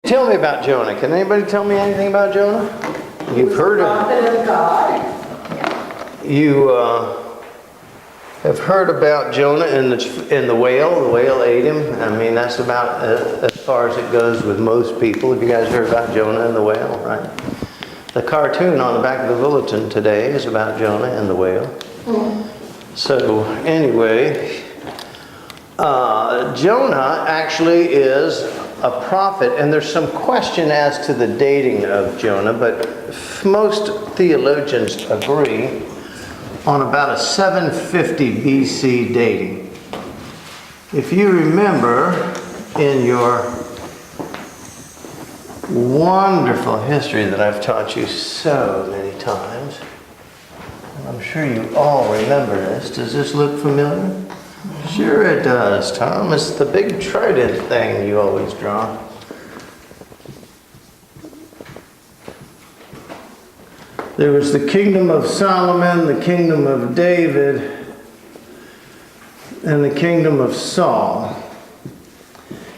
Tell me about Jonah. Can anybody tell me anything about Jonah? You've heard of God. You have heard about Jonah and the whale. The whale ate him. I mean, that's about as far as it goes with most people. Have you guys heard about Jonah and the whale? Right. The cartoon on the back of the bulletin today is about Jonah and the whale. So anyway, Jonah actually is a prophet, and there's some question as to the dating of Jonah, but most theologians agree on about a 750 BC dating. If you remember in your wonderful history that I've taught you so many times, I'm sure you all remember this. Does this look familiar? Sure it does, Tom. It's the big trident thing you always draw. There was the kingdom of Solomon, the kingdom of David, and the kingdom of Saul.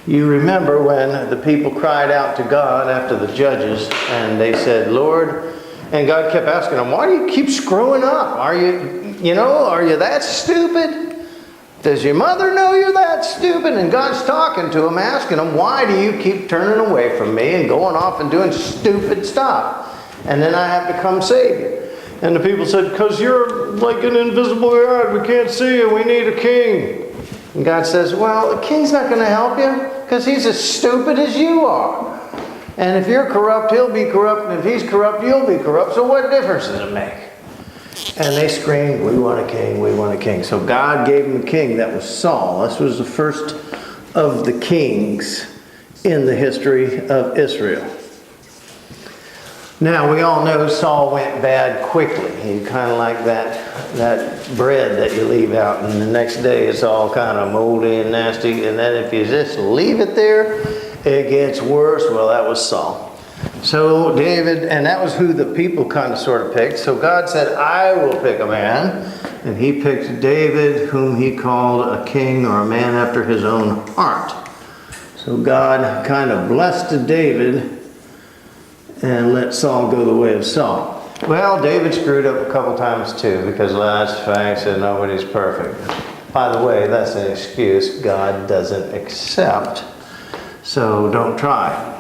You remember when the people cried out to God after the judges, and they said, Lord, and God kept asking them, why do you keep screwing up? Are you that stupid? Does your mother know you're that stupid? And God's talking to them, asking them, why do you keep turning away from me and going off and doing stupid stuff? And then I have to come save you. And the people said, because you're like an invisible God. We can't see you. We need a king. And God says, well, a king's not going to help you because he's as stupid as you are. And if you're corrupt, he'll be corrupt. And if he's corrupt, you'll be corrupt. So what difference does it make? And they screamed, we want a king, we want a king. So God gave them a king. That was Saul. This was the first of the kings in the history of Israel. Now, we all know Saul went bad quickly. He kind of like that bread that you leave out, and the next day it's all kind of moldy and nasty. And then if you just leave it there, it gets worse. Well, that was Saul. So David, and that was who the people kind of sort of picked. So God said, I will pick a man. And he picked David, whom he called a king or a man after his own heart. So God kind of blessed David and let Saul go the way of Saul. Well, David screwed up a couple times too, because last facts and nobody's perfect. By the way, that's an excuse God doesn't accept. So don't try.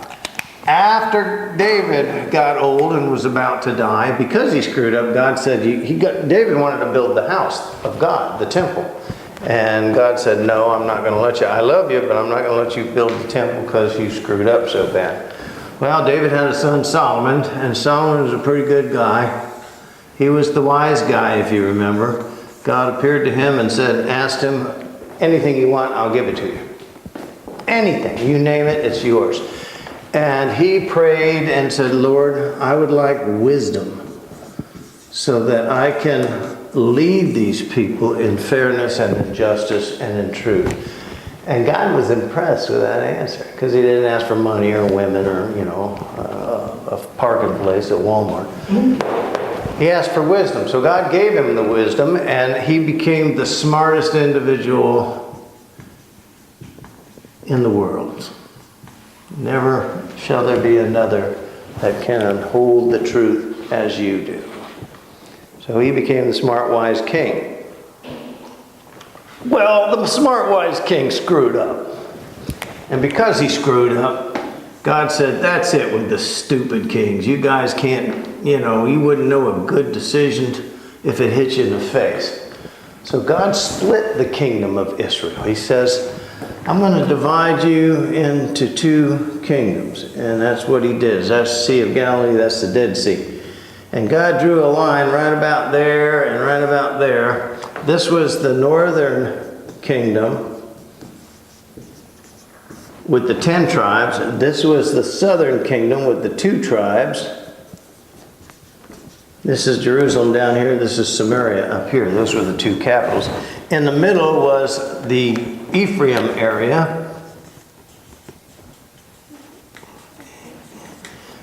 After David got old and was about to die, because he screwed up, God said, David wanted to build the house of God, the temple. And God said, no, I'm not going to let you. I love you, but I'm not going to let you build the temple because you screwed up so bad. Well, David had a son, Solomon, and Solomon was a pretty good guy. He was the wise guy, if you remember. God appeared to him and asked him, anything you want, I'll give it to you. Anything. You name it, it's yours. And he prayed and said, Lord, I would like wisdom so that I can lead these people in fairness and in justice and in truth. And God was impressed with that answer because he didn't ask for money or women or, a parking place at Walmart. He asked for wisdom. So God gave him the wisdom, and he became the smartest individual in the world. Never shall there be another that can hold the truth as you do. So he became the smart, wise king. Well, the smart, wise king screwed up. And because he screwed up, God said, that's it with the stupid kings. You guys can't, you wouldn't know a good decision if it hit you in the face. So God split the kingdom of Israel. He says, I'm going to divide you into two kingdoms. And that's what he did. That's the Sea of Galilee, that's the Dead Sea. And God drew a line right about there and right about there. This was the northern kingdom with the 10 tribes. This was the southern kingdom with the 2 tribes. This is Jerusalem down here. This is Samaria up here. Those were the 2 capitals. In the middle was the Ephraim area,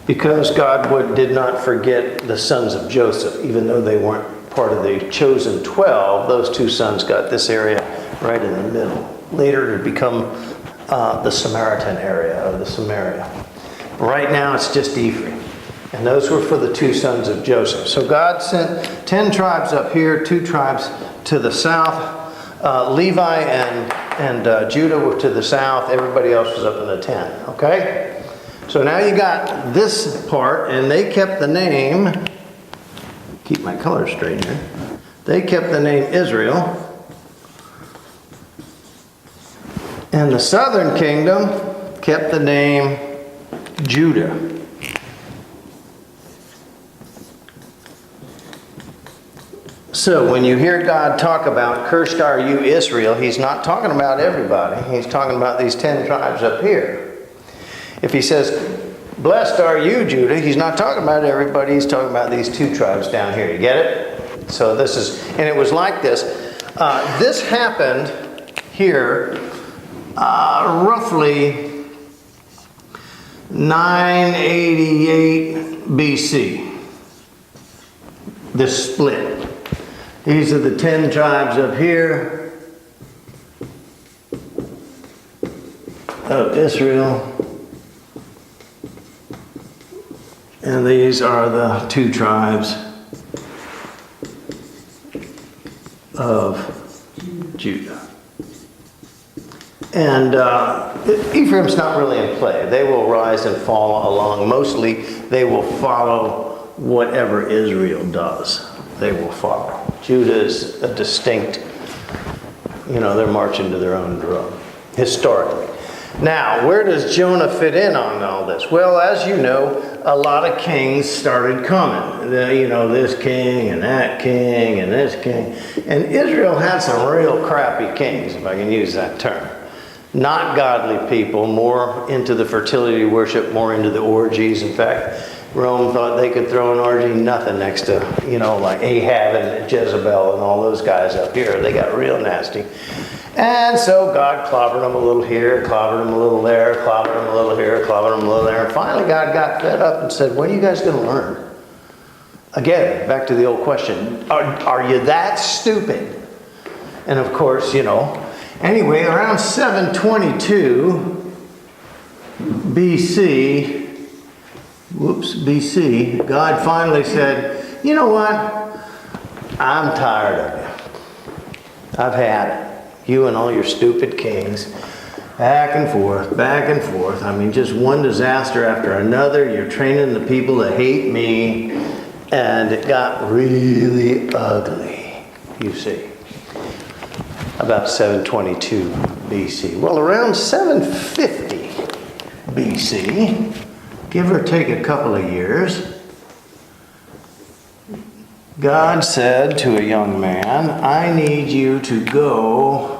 because God did not forget the sons of Joseph, even though they weren't part of the chosen 12. Those 2 sons got this area right in the middle. Later to become the Samaritan area, or the Samaria. Right now it's just Ephraim. And those were for the two sons of Joseph. So God sent 10 tribes up here, 2 tribes to the south. Levi and Judah were to the south. Everybody else was up in the 10. Okay? So now you got this part, and they kept the name, keep my color straight here. They kept the name Israel. And the southern kingdom kept the name Judah. So when you hear God talk about, cursed are you Israel, he's not talking about everybody. He's talking about these 10 tribes up here. If he says, blessed are you Judah, he's not talking about everybody. He's talking about these 2 tribes down here. You get it? So this is, and it was like this. This happened here roughly 988 BC. This split. These are the 10 tribes up here of Israel. And these are the 2 tribes of Judah. And Ephraim's not really in play. They will rise and fall along. Mostly they will follow whatever Israel does. They will follow. Judah is a distinct, they're marching to their own drum, historically. Now, where does Jonah fit in on all this? Well, as you know, a lot of kings started coming. This king and that king and this king. And Israel had some real crappy kings, if I can use that term. Not godly people, more into the fertility worship, more into the orgies. In fact, Rome thought they could throw an orgy, nothing next to, like Ahab and Jezebel and all those guys up here. They got real nasty. And so God clobbered them a little here, clobbered them a little there, clobbered them a little here, clobbered them a little there. And finally God got fed up and said, when are you guys going to learn? Again, back to the old question, are you that stupid? And of course, anyway, around 722 BC, God finally said, you know what? I'm tired of you. I've had it. You and all your stupid kings. Back and forth, back and forth. I mean, just one disaster after another. You're training the people to hate me. And it got really ugly, you see. About 722 BC. Well, around 750 BC, give or take a couple of years, God said to a young man, I need you to go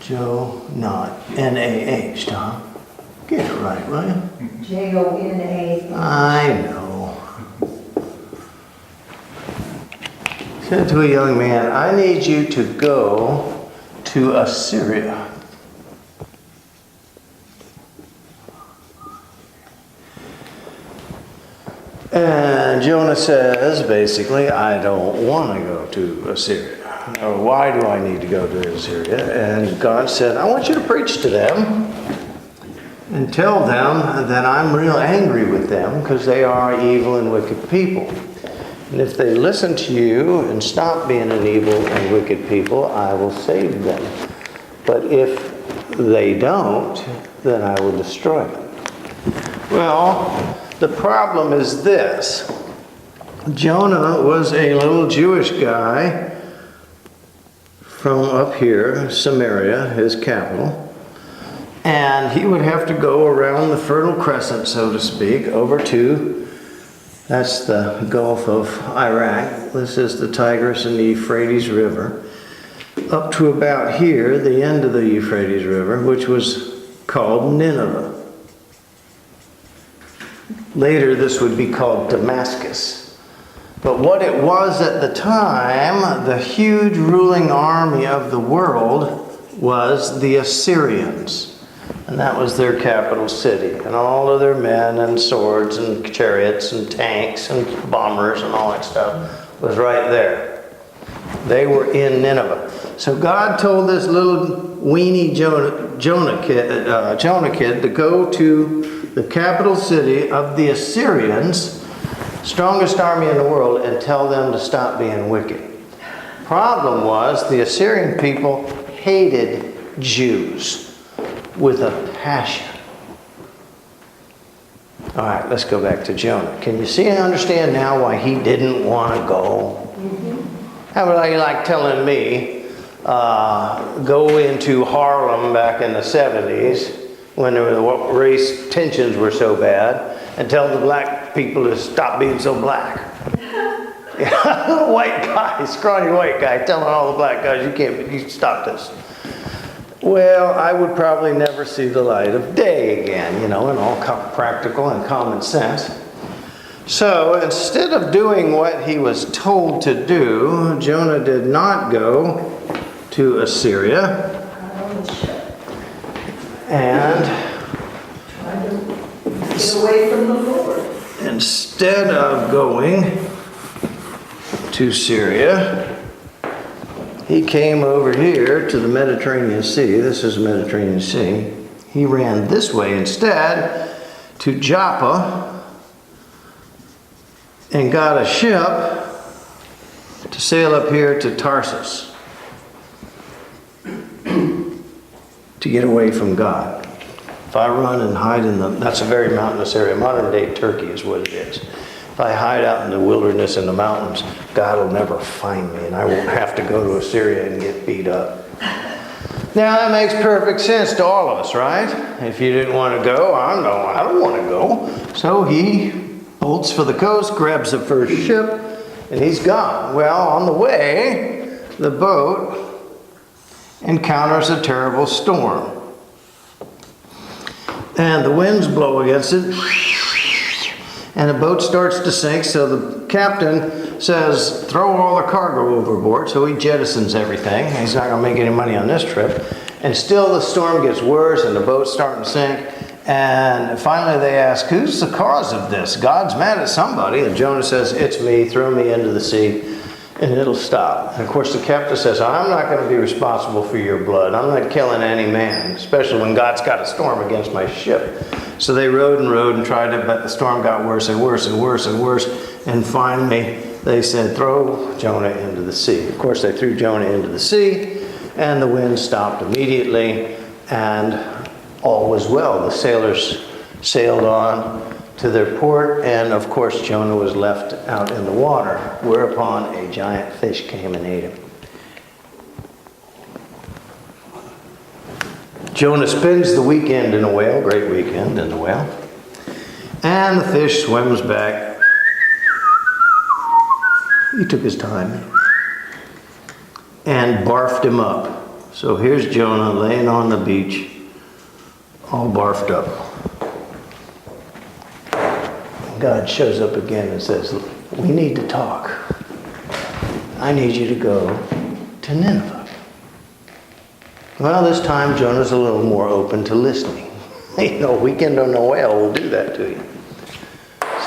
Joe, not N-A-H, Tom. Get it right, will you? J-O-N-A. I know. Said to a young man, I need you to go to Assyria. And Jonah says, basically, I don't want to go to Assyria. Or why do I need to go to Assyria? And God said, I want you to preach to them and tell them that I'm real angry with them because they are evil and wicked people. And if they listen to you and stop being an evil and wicked people, I will save them. But if they don't, then I will destroy them. Well, the problem is this. Jonah was a little Jewish guy from up here, Samaria, his capital. And he would have to go around the Fertile Crescent, so to speak, over to, that's the Gulf of Iraq. This is the Tigris and the Euphrates River. Up to about here, the end of the Euphrates River, which was called Nineveh. Later, this would be called Damascus. But what it was at the time, the huge ruling army of the world was the Assyrians. And that was their capital city. And all of their men and swords and chariots and tanks and bombers and all that stuff was right there. They were in Nineveh. So God told this little weenie Jonah kid to go to the capital city of the Assyrians, strongest army in the world, and tell them to stop being wicked. Problem was, the Assyrian people hated Jews with a passion. All right, let's go back to Jonah. Can you see and understand now why he didn't want to go? How about you like telling me, go into Harlem back in the 70s when the race tensions were so bad and tell the black people to stop being so black. White guy, scrawny white guy telling all the black guys, you stop this. Well, I would probably never see the light of day again, in all practical and common sense. So instead of doing what he was told to do, Jonah did not go to Assyria. And get away from the Lord. Instead of going to Syria, he came over here to the Mediterranean Sea. This is the Mediterranean Sea. He ran this way instead to Joppa and got a ship to sail up here to Tarsus to get away from God. If I run and hide that's a very mountainous area. Modern day Turkey is what it is. If I hide out in the wilderness in the mountains, God will never find me, and I won't have to go to Assyria and get beat up. Now that makes perfect sense to all of us, right? If you didn't want to go, I don't want to go. So he bolts for the coast, grabs the first ship, and he's gone. Well, on the way, the boat encounters a terrible storm. And the winds blow against it, and the boat starts to sink, so the captain says, throw all the cargo overboard, so he jettisons everything. He's not going to make any money on this trip. And still the storm gets worse, and the boat's starting to sink. And finally they ask, who's the cause of this? God's mad at somebody. And Jonah says, it's me, throw me into the sea, and it'll stop. And of course the captain says, I'm not going to be responsible for your blood. I'm not killing any man, especially when God's got a storm against my ship. So they rowed and tried to, but the storm got worse and worse and worse and worse. And finally they said, throw Jonah into the sea. Of course they threw Jonah into the sea, and the wind stopped immediately, and all was well. The sailors sailed on to their port, and of course Jonah was left out in the water, whereupon a giant fish came and ate him. Jonah spends the weekend in a whale, great weekend in the whale, and the fish swims back. He took his time and barfed him up. So here's Jonah laying on the beach, all barfed up. God shows up again and says, we need to talk. I need you to go to Nineveh. Well, this time Jonah's a little more open to listening. Weekend on the whale will do that to you.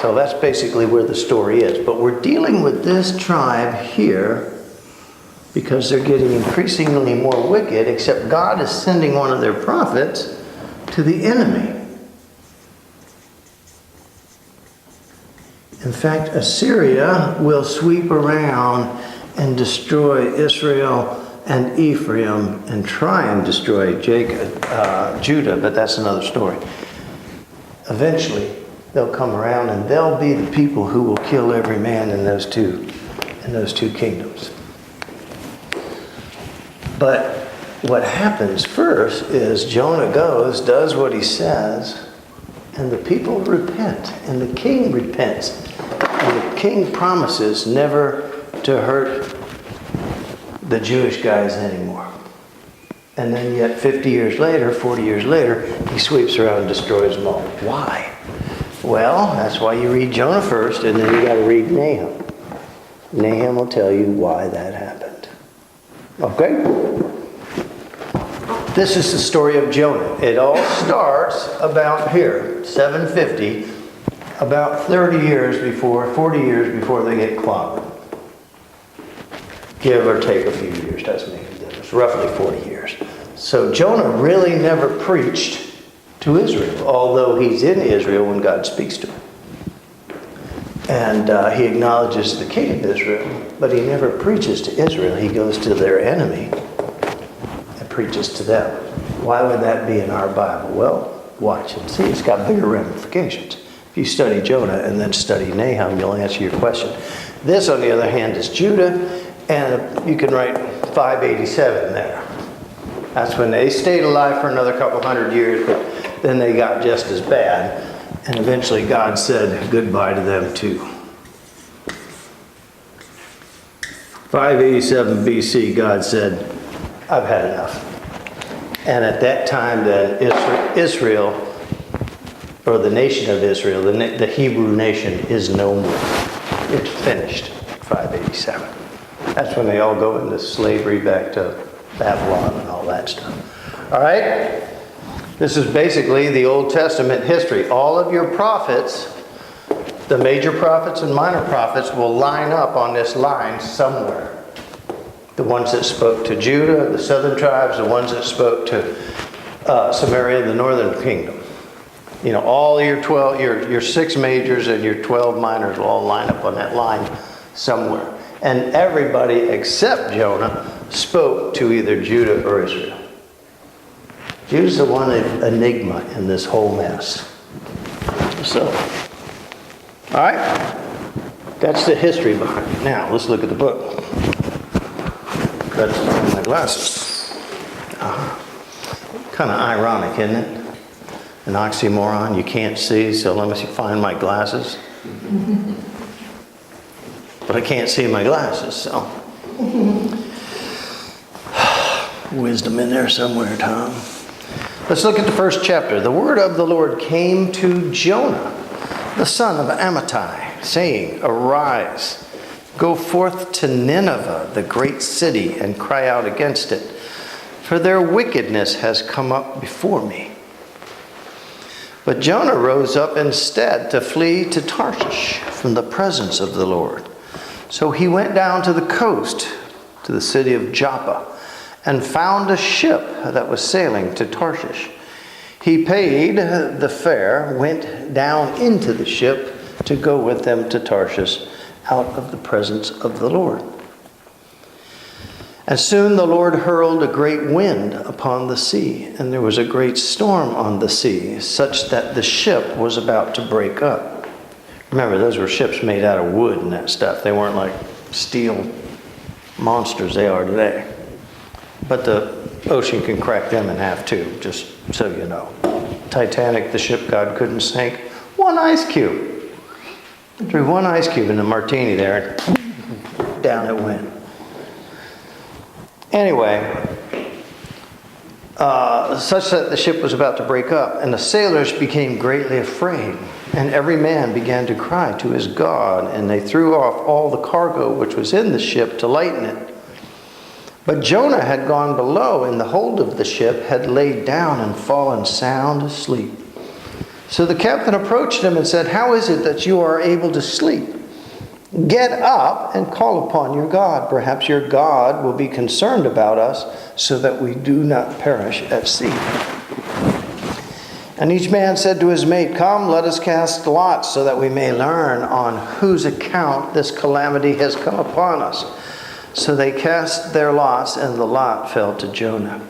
So that's basically where the story is. But we're dealing with this tribe here because they're getting increasingly more wicked, except God is sending one of their prophets to the enemy. In fact, Assyria will sweep around and destroy Israel and Ephraim and try and destroy Judah, but that's another story. Eventually, they'll come around and they'll be the people who will kill every man in those two kingdoms. But what happens first is Jonah goes, does what he says, and the people repent, and the king repents. And the king promises never to hurt the Jewish guys anymore. And then yet 50 years later, 40 years later, he sweeps around and destroys them all. Why? Well, that's why you read Jonah first, and then you got to read Nahum. Nahum will tell you why that happened. Okay? This is the story of Jonah. It all starts about here, 750, about 40 years before they get clobbered. give or take a few years, doesn't make any difference, roughly 40 years. So Jonah really never preached to Israel, although he's in Israel when God speaks to him. And he acknowledges the king of Israel, but he never preaches to Israel. He goes to their enemy and preaches to them. Why would that be in our Bible? Well, watch and see. It's got bigger ramifications. If you study Jonah and then study Nahum, you'll answer your question. This, on the other hand, is Judah, and you can write 587 there. That's when they stayed alive for another couple hundred years, but then they got just as bad. And eventually God said goodbye to them too. 587 BC, God said, I've had enough. And at that time, then Israel, or the nation of Israel, the Hebrew nation, is no more. It's finished, 587. That's when they all go into slavery back to Babylon and all that stuff. All right? This is basically the Old Testament history. All of your prophets, the major prophets and minor prophets, will line up on this line somewhere. The ones that spoke to Judah, the southern tribes, the ones that spoke to Samaria, the northern kingdom. You know, all your 12, your 6 majors and your 12 minors will all line up on that line somewhere. And everybody except Jonah spoke to either Judah or Israel. Judah's the one enigma in this whole mess. So, all right, that's the history behind it. Now, let's look at the book. That's my glasses. Kind of ironic, isn't it? An oxymoron. You can't see, so let me find my glasses. But I can't see my glasses, so. Wisdom in there somewhere, Tom. Let's look at the first chapter. The word of the Lord came to Jonah, the son of Amittai, saying, Arise, go forth to Nineveh, the great city, and cry out against it, for their wickedness has come up before me. But Jonah rose up instead to flee to Tarshish from the presence of the Lord. So he went down to the coast, to the city of Joppa, and found a ship that was sailing to Tarshish. He paid the fare, went down into the ship to go with them to Tarshish out of the presence of the Lord. And soon the Lord hurled a great wind upon the sea, and there was a great storm on the sea, such that the ship was about to break up. Remember, those were ships made out of wood and that stuff. They weren't like steel monsters they are today. But the ocean can crack them in half too, just so you know. Titanic, the ship God couldn't sink. One ice cube. Threw one ice cube in the martini there, and down it went. Anyway, such that the ship was about to break up, and the sailors became greatly afraid, and every man began to cry to his God, and they threw off all the cargo which was in the ship to lighten it. But Jonah had gone below in the hold of the ship, had laid down and fallen sound asleep. So the captain approached him and said, How is it that you are able to sleep? Get up and call upon your God. Perhaps your God will be concerned about us so that we do not perish at sea. And each man said to his mate, Come, let us cast lots so that we may learn on whose account this calamity has come upon us. So they cast their lots, and the lot fell to Jonah.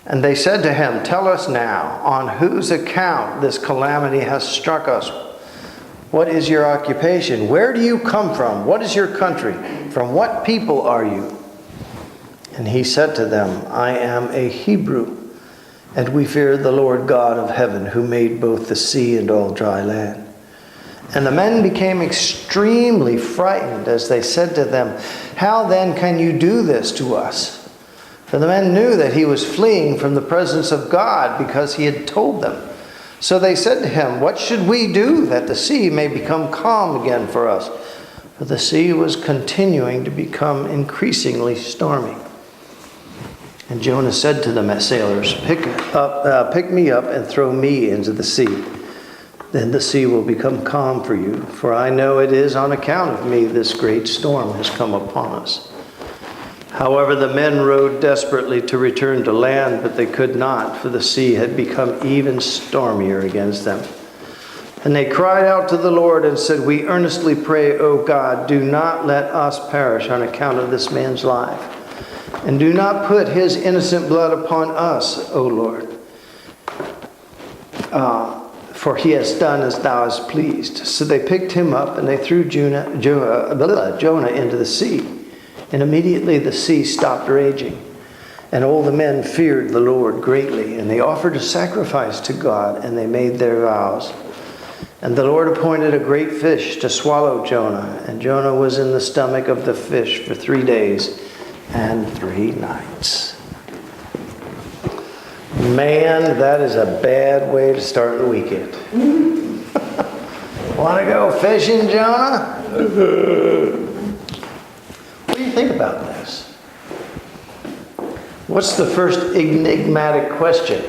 And they said to him, Tell us now, on whose account this calamity has struck us? What is your occupation? Where do you come from? What is your country? From what people are you? And he said to them, I am a Hebrew, and we fear the Lord God of heaven, who made both the sea and all dry land. And the men became extremely frightened as they said to them, How then can you do this to us? For the men knew that he was fleeing from the presence of God because he had told them. So they said to him, What should we do that the sea may become calm again for us? For the sea was continuing to become increasingly stormy. And Jonah said to the sailors, Pick me up and throw me into the sea. Then the sea will become calm for you, for I know it is on account of me this great storm has come upon us. However, the men rowed desperately to return to land, but they could not, for the sea had become even stormier against them. And they cried out to the Lord and said, "We earnestly pray, O God, do not let us perish on account of this man's life. And do not put his innocent blood upon us, O Lord. For he has done as thou hast pleased." So they picked him up and they threw Jonah into the sea. And immediately the sea stopped raging. And all the men feared the Lord greatly. And they offered a sacrifice to God, and they made their vows. And the Lord appointed a great fish to swallow Jonah. And Jonah was in the stomach of the fish for 3 days and 3 nights. Man, that is a bad way to start the weekend. Want to go fishing, Jonah? What do you think about this? What's the first enigmatic question?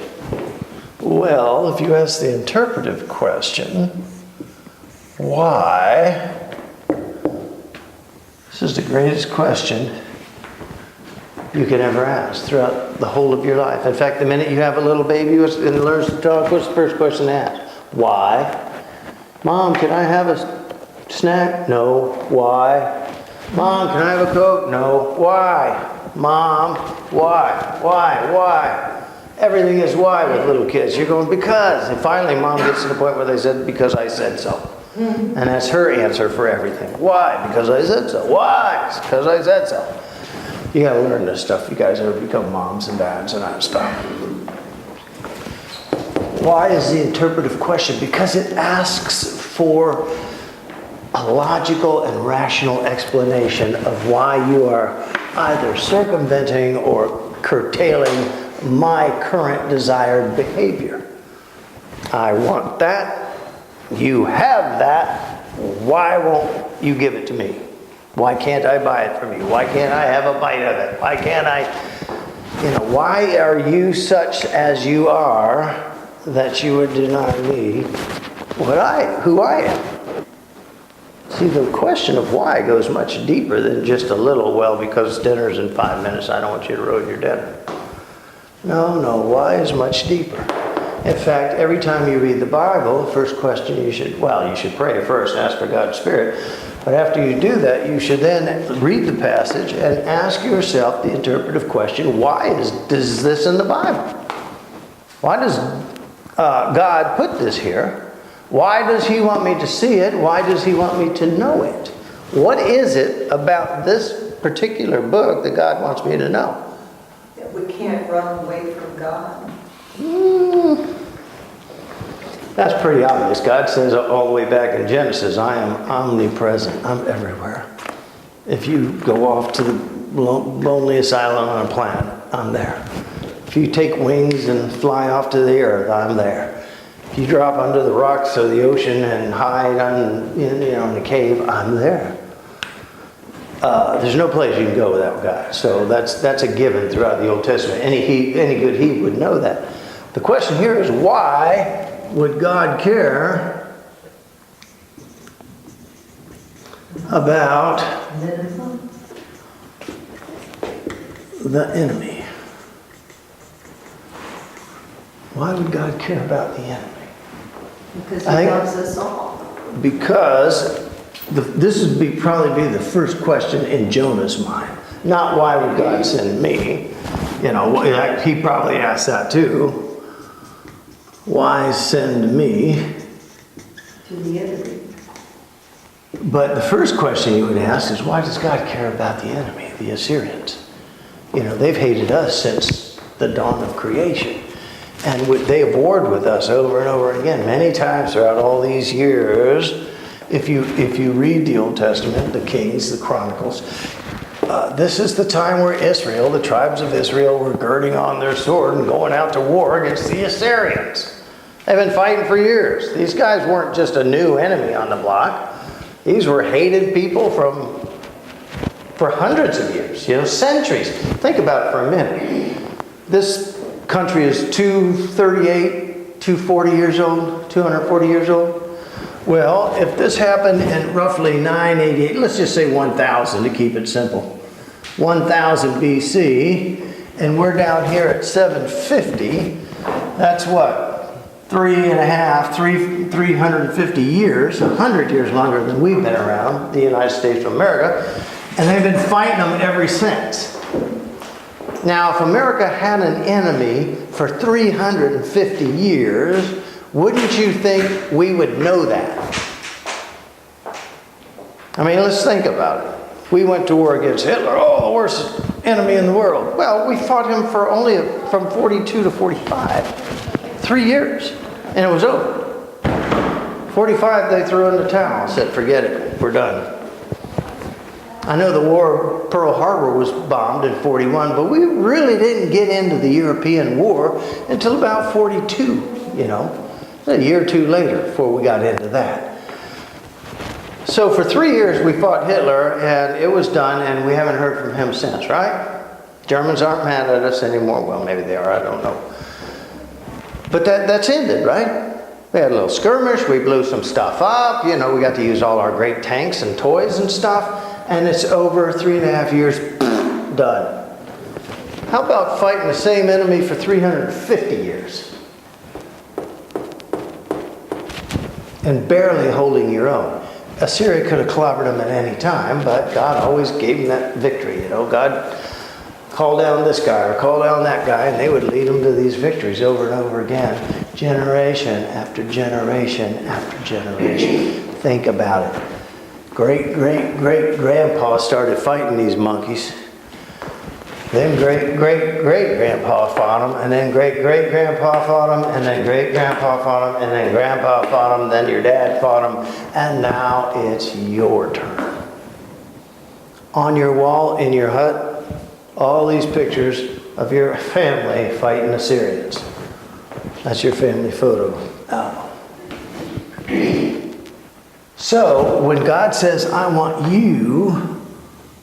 Well, if you ask the interpretive question, why? This is the greatest question you can ever ask throughout the whole of your life. In fact, the minute you have a little baby and learns to talk, what's the first question to ask? Why? Mom, can I have a snack? No. Why? Mom, can I have a Coke? No. Why? Mom, why? Why? Everything is why with little kids. You're going, because. And finally, Mom gets to the point where they said, because I said so. And that's her answer for everything. Why? Because I said so. Why? Because I said so. You got to learn this stuff. You guys ever become moms and dads and that stuff. Why is the interpretive question? Because it asks for a logical and rational explanation of why you are either circumventing or curtailing my current desired behavior. I want that. You have that. Why won't you give it to me? Why can't I buy it from you? Why can't I have a bite of it? Why can't I, why are you such as you are that you would deny me who I am? See, the question of why goes much deeper than just a little, well, because dinner's in 5 minutes, I don't want you to ruin your dinner. No, why is much deeper. In fact, every time you read the Bible, the first question you should pray first and ask for God's Spirit. But after you do that, you should then read the passage and ask yourself the interpretive question, why is this in the Bible? Why does God put this here? Why does he want me to see it? Why does he want me to know it? What is it about this particular book that God wants me to know? That we can't run away from God. That's pretty obvious. God says all the way back in Genesis, I am omnipresent. I'm everywhere. If you go off to the loneliest island on a planet, I'm there. If you take wings and fly off to the earth, I'm there. If you drop under the rocks of the ocean and hide in a cave, I'm there. There's no place you can go without God. So that's a given throughout the Old Testament. Any good Hebrew would know that. The question here is, why would God care about the enemy? Why would God care about the enemy? Because he loves us all. Because this would probably be the first question in Jonah's mind. Not why would God send me? He probably asked that too. Why send me to the enemy? But the first question you would ask is, why does God care about the enemy, the Assyrians? They've hated us since the dawn of creation. And they have warred with us over and over again, many times throughout all these years. If you read the Old Testament, the Kings, the Chronicles, this is the time where Israel, the tribes of Israel, were girding on their sword and going out to war against the Assyrians. They've been fighting for years. These guys weren't just a new enemy on the block. These were hated people for hundreds of years, centuries. Think about it for a minute. This country is 240 years old. Well, if this happened in roughly 988, let's just say 1000 to keep it simple. 1000 BC, and we're down here at 750. That's what? 350 years, 100 years longer than we've been around, the United States of America, and they've been fighting them ever since. Now, if America had an enemy for 350 years, wouldn't you think we would know that? I mean, let's think about it. We went to war against Hitler, the worst enemy in the world. Well, we fought him for only from 42 to 45. 3 years, and it was over. 45, they threw in the towel and said, forget it, we're done. I know the war, Pearl Harbor was bombed in 41, but we really didn't get into the European war until about 42, a year or two later before we got into that. So for 3 years we fought Hitler, and it was done, and we haven't heard from him since, right? Germans aren't mad at us anymore. Well, maybe they are, I don't know. But that's ended, right? We had a little skirmish, we blew some stuff up, we got to use all our great tanks and toys and stuff, and it's over, 3.5 years, done. How about fighting the same enemy for 350 years? And barely holding your own. Assyria could have clobbered them at any time, but God always gave them that victory. God called down this guy or called down that guy, and they would lead them to these victories over and over again, generation after generation after generation. Think about it. Great-great-great-grandpa started fighting these monkeys. Then great-great-great-grandpa fought them, and then great-great-grandpa fought them, and then great-grandpa fought them, and then grandpa fought them, then your dad fought them, and now it's your turn. On your wall in your hut, all these pictures of your family fighting Assyrians. That's your family photo. Oh. So, when God says, I want you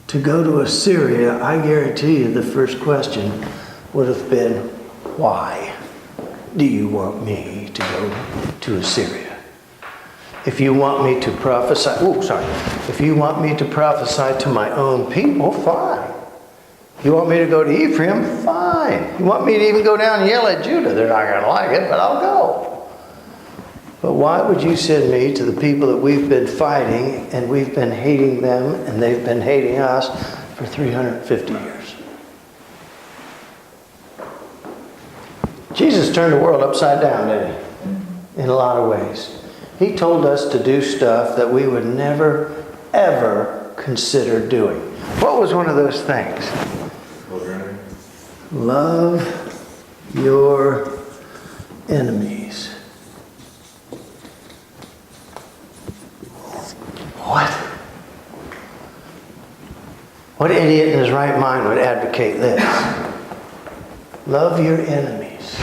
to go to Assyria, I guarantee you the first question would have been, why do you want me to go to Assyria? If you want me to prophesy, if you want me to prophesy to my own people, fine. You want me to go to Ephraim? Fine. You want me to even go down and yell at Judah? They're not going to like it, but I'll go. But why would you send me to the people that we've been fighting, and we've been hating them, and they've been hating us for 350 years? Jesus turned the world upside down, didn't he? In a lot of ways. He told us to do stuff that we would never, ever consider doing. What was one of those things? Love your enemies. What? What idiot in his right mind would advocate this? Love your enemies.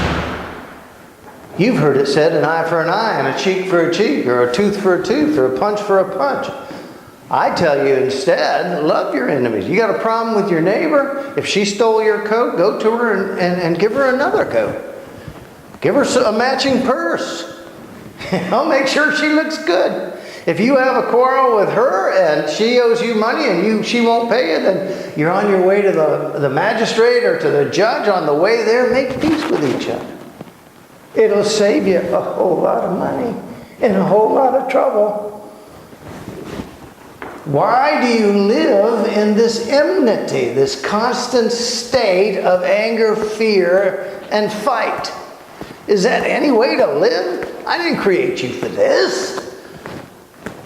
You've heard it said, an eye for an eye, and a cheek for a cheek, or a tooth for a tooth, or a punch for a punch. I tell you instead, love your enemies. You got a problem with your neighbor? If she stole your coat, go to her and give her another coat. Give her a matching purse. I'll make sure she looks good. If you have a quarrel with her and she owes you money and she won't pay you, then you're on your way to the magistrate or to the judge. On the way there, make peace with each other. It'll save you a whole lot of money and a whole lot of trouble. Why do you live in this enmity, this constant state of anger, fear, and fight? Is that any way to live? I didn't create you for this.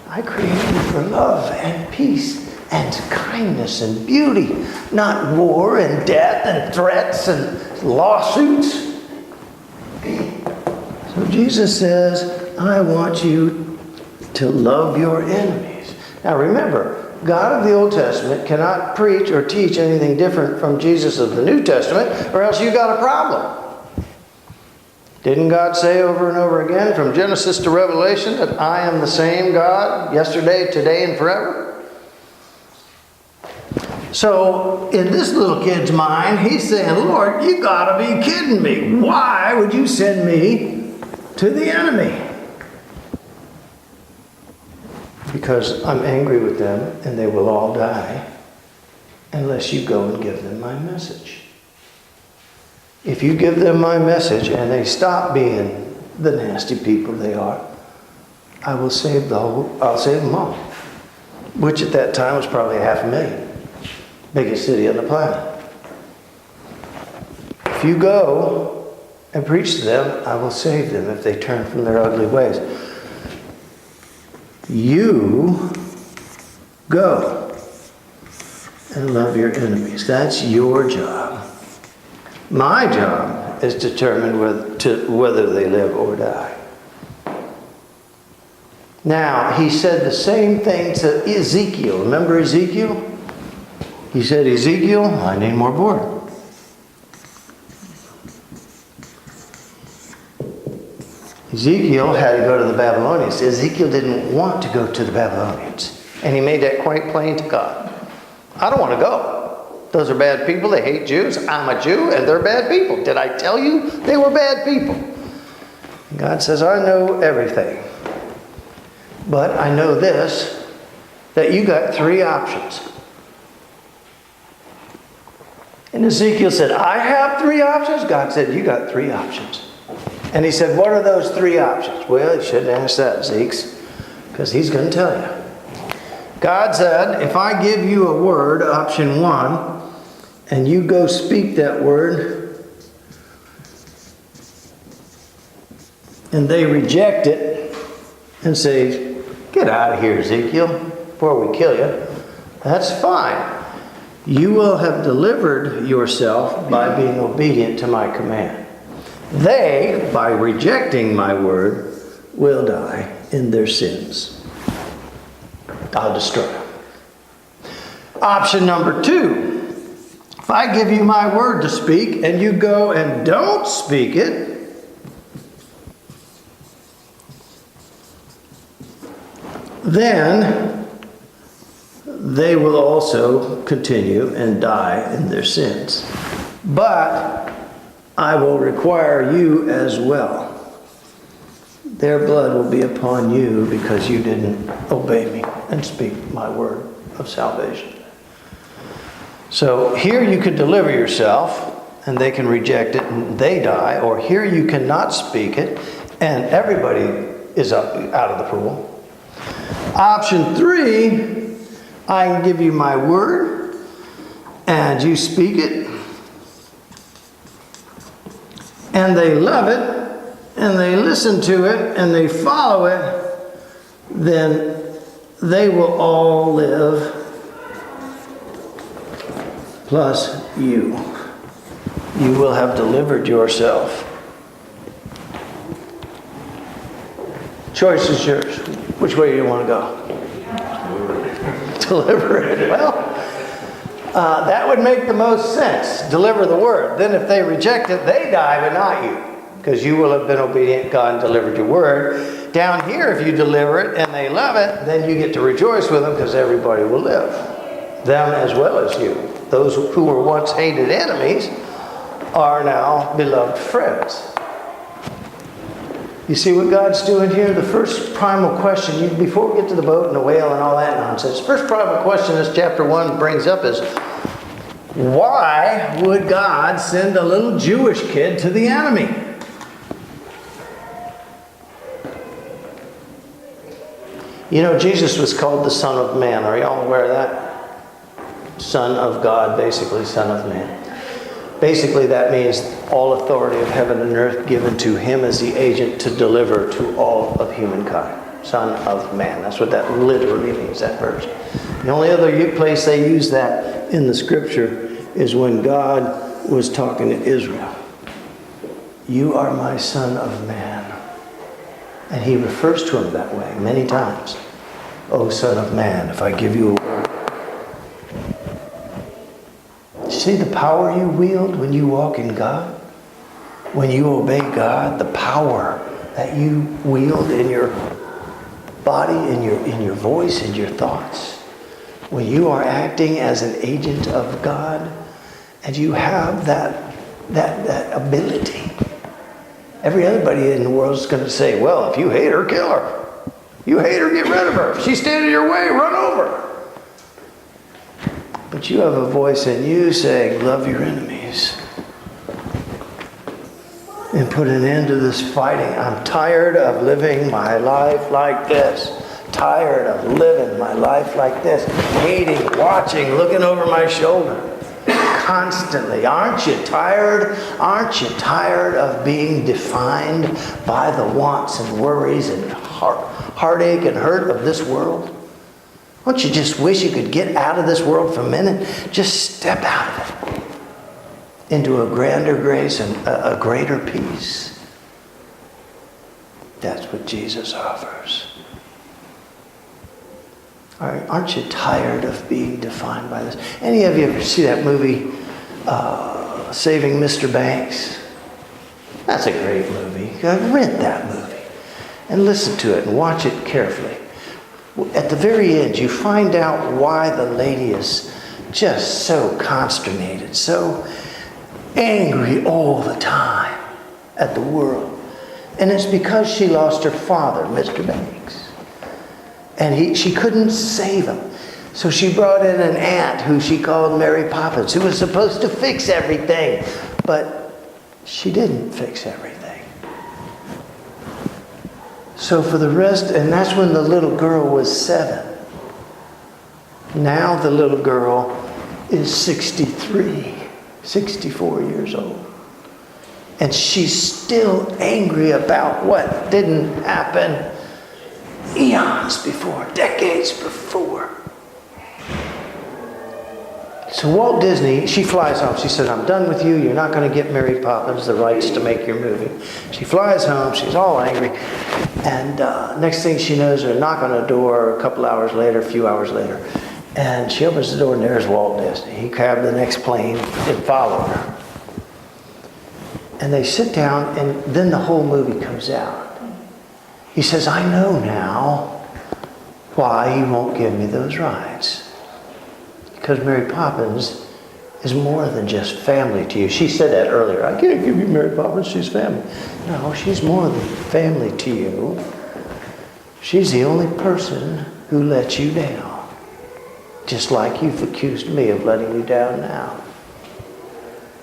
I created you for love and peace and kindness and beauty, not war and death and threats and lawsuits. So Jesus says, I want you to love your enemies. Now remember, God of the Old Testament cannot preach or teach anything different from Jesus of the New Testament, or else you got a problem. Didn't God say over and over again from Genesis to Revelation that I am the same God yesterday, today, and forever? So in this little kid's mind, he's saying, Lord, you got to be kidding me. Why would you send me to the enemy? Because I'm angry with them and they will all die. unless you go and give them my message. If you give them my message and they stop being the nasty people they are, I'll save them all. Which at that time was probably 500,000. Biggest city on the planet. If you go and preach to them, I will save them if they turn from their ugly ways. You go and love your enemies. That's your job. My job is to determine whether they live or die. Now, he said the same thing to Ezekiel. Remember Ezekiel? He said, Ezekiel, I need more board. Ezekiel had to go to the Babylonians. Ezekiel didn't want to go to the Babylonians. And he made that quite plain to God. I don't want to go. Those are bad people. They hate Jews. I'm a Jew and they're bad people. Did I tell you they were bad people? And God says, I know everything. But I know this, that you got 3 options. And Ezekiel said, I have 3 options? God said, you got 3 options. And he said, what are those 3 options? Well, you shouldn't ask that, Zeeks, because he's going to tell you. God said, if I give you a word, option 1, and you go speak that word, and they reject it and say, get out of here, Ezekiel, before we kill you, that's fine. You will have delivered yourself by being obedient to my command. They, by rejecting my word, will die in their sins. I'll destroy them. Option number 2. If I give you my word to speak and you go and don't speak it, then they will also continue and die in their sins. But I will require you as well. Their blood will be upon you because you didn't obey me and speak my word of salvation. So here you could deliver yourself and they can reject it and they die. Or here you cannot speak it and everybody is out of the pool. Option 3, I can give you my word and you speak it and they love it and they listen to it and they follow it, then they will all live, plus you. You will have delivered yourself. Choice is yours. Which way do you want to go? Deliver it. Well, that would make the most sense. Deliver the word. Then if they reject it, they die, but not you. Because you will have been obedient. God delivered your word. Down here, if you deliver it and they love it, then you get to rejoice with them because everybody will live. Them as well as you. Those who were once hated enemies are now beloved friends. You see what God's doing here? The first primal question, before we get to the boat and the whale and all that nonsense, first primal question this chapter 1 brings up is, why would God send a little Jewish kid to the enemy? You know, Jesus was called the Son of Man. Are y'all aware of that? Son of God, basically, Son of Man. Basically, that means all authority of heaven and earth given to him as the agent to deliver to all of humankind. Son of Man. That's what that literally means, that verse. The only other place they use that in the scripture is when God was talking to Israel. You are my Son of Man. And he refers to him that way many times. O Son of Man, if I give you a word. See the power you wield when you walk in God? When you obey God, the power that you wield in your body, in your voice, in your thoughts. When you are acting as an agent of God and you have that ability. Everybody in the world is going to say, well, if you hate her, kill her. You hate her, get rid of her. If she's standing in your way, run over her. But you have a voice in you saying, love your enemies. And put an end to this fighting. I'm tired of living my life like this. Tired of living my life like this. Hating, watching, looking over my shoulder. Constantly. Aren't you tired? Aren't you tired of being defined by the wants and worries and heartache and hurt of this world? Don't you just wish you could get out of this world for a minute? Just step out of it into a grander grace and a greater peace. That's what Jesus offers. Aren't you tired of being defined by this? Any of you ever see that movie, Saving Mr. Banks? That's a great movie. Rent that movie and listen to it and watch it carefully. At the very end, you find out why the lady is just so consternated, so angry all the time at the world. And it's because she lost her father, Mr. Banks. And she couldn't save him. So she brought in an aunt who she called Mary Poppins, who was supposed to fix everything. But she didn't fix everything. So for the rest, and that's when the little girl was 7. Now the little girl is 63, 64 years old. And she's still angry about what didn't happen eons before, decades before. So Walt Disney, she flies home. She says, I'm done with you. You're not going to get Mary Poppins the rights to make your movie. She flies home. She's all angry. And next thing she knows, they're knocking on the door a couple hours later, a few hours later. And she opens the door and there's Walt Disney. He grabbed the next plane and followed her. And they sit down and then the whole movie comes out. He says, I know now why he won't give me those rights. Because Mary Poppins is more than just family to you. She said that earlier. I can't give you Mary Poppins, she's family. No, she's more than family to you. She's the only person who let you down. Just like you've accused me of letting you down now.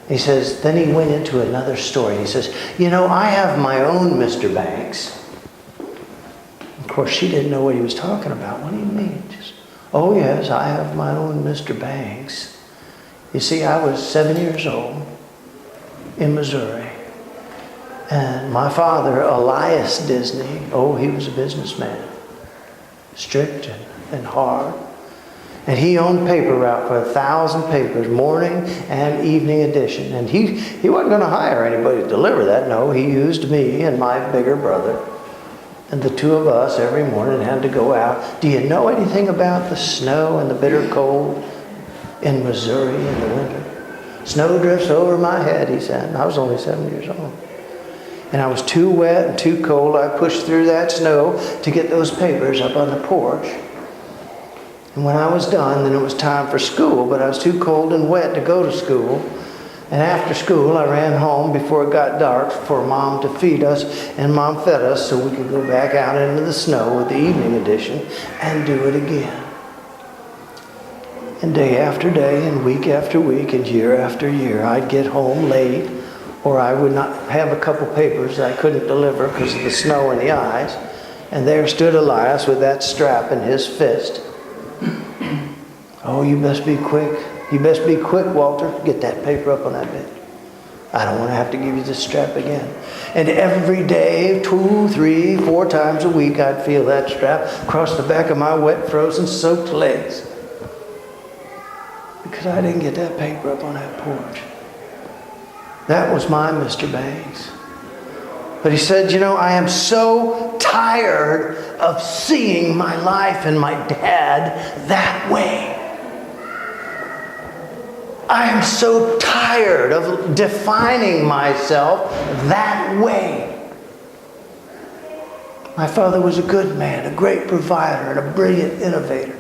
He says, then he went into another story. He says, you know, I have my own Mr. Banks. Of course, she didn't know what he was talking about. What do you mean? Oh yes, I have my own Mr. Banks. You see, I was 7 years old in Missouri. And my father, Elias Disney, oh, he was a businessman. Strict and hard. And he owned paper route for 1,000 papers, morning and evening edition. And he wasn't going to hire anybody to deliver that. No, he used me and my bigger brother. And the two of us every morning had to go out. Do you know anything about the snow and the bitter cold in Missouri in the winter? Snow drifts over my head, he said. I was only 7 years old. And I was too wet and too cold. I pushed through that snow to get those papers up on the porch. And when I was done, then it was time for school. But I was too cold and wet to go to school. And after school, I ran home before it got dark for Mom to feed us. And Mom fed us so we could go back out into the snow with the evening edition and do it again. And day after day and week after week and year after year, I'd get home late or I would not have a couple papers that I couldn't deliver because of the snow in the ice. And there stood Elias with that strap in his fist. Oh, you best be quick. You best be quick, Walter. Get that paper up on that bed. I don't want to have to give you this strap again. And every day, 2, 3, 4 times a week, I'd feel that strap across the back of my wet, frozen, soaked legs. Because I didn't get that paper up on that porch. That was my Mr. Banks. But he said, you know, I am so tired of seeing my life and my dad that way. I am so tired of defining myself that way. My father was a good man, a great provider, and a brilliant innovator.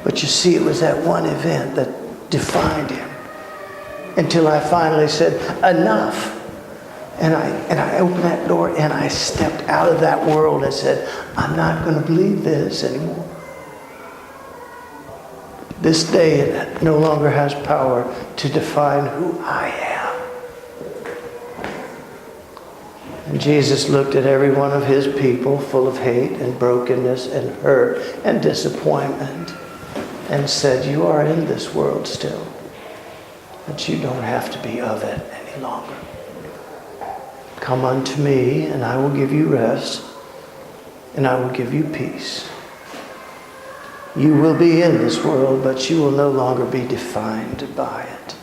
But you see, it was that one event that defined him. Until I finally said, enough. And I opened that door and I stepped out of that world and said, I'm not going to believe this anymore. This day it no longer has power to define who I am. And Jesus looked at every one of his people full of hate and brokenness and hurt and disappointment and said, you are in this world still, but you don't have to be of it any longer. Come unto me and I will give you rest and I will give you peace. You will be in this world, but you will no longer be defined by it.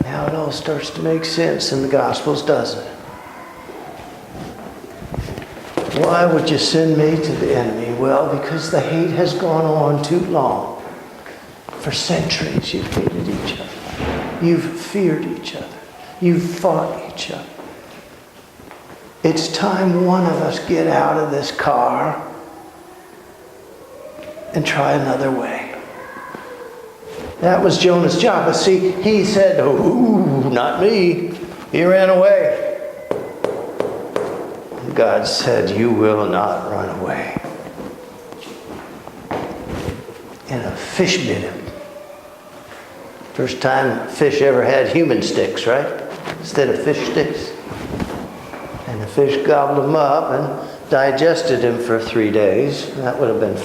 Now it all starts to make sense in the Gospels, doesn't it? Why would you send me to the enemy? Well, because the hate has gone on too long. For centuries you've hated each other. You've feared each other. You've fought each other. It's time one of us get out of this car and try another way. That was Jonah's job. But see, he said, "Oh, not me." He ran away. God said, "You will not run away." And a fish bit him. First time fish ever had human sticks, right? Instead of fish sticks. And the fish gobbled him up and digested him for 3 days. That would have been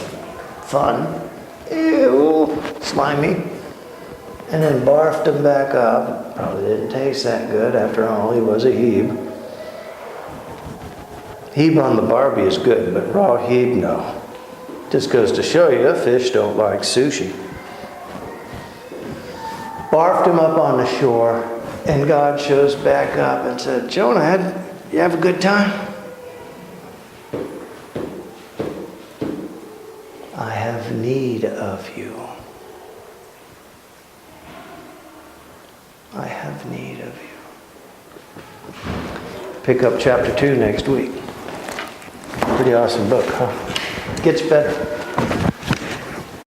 fun. Ew, slimy. And then barfed him back up. Probably didn't taste that good. After all, he was a Heb. Heb on the barbie is good, but raw Heb, no. Just goes to show you, fish don't like sushi. Barfed him up on the shore, and God shows back up and said, "Jonah, you have a good time?" "I have need of you. I have need of you." Pick up chapter 2 next week. Pretty awesome book, huh? Gets better.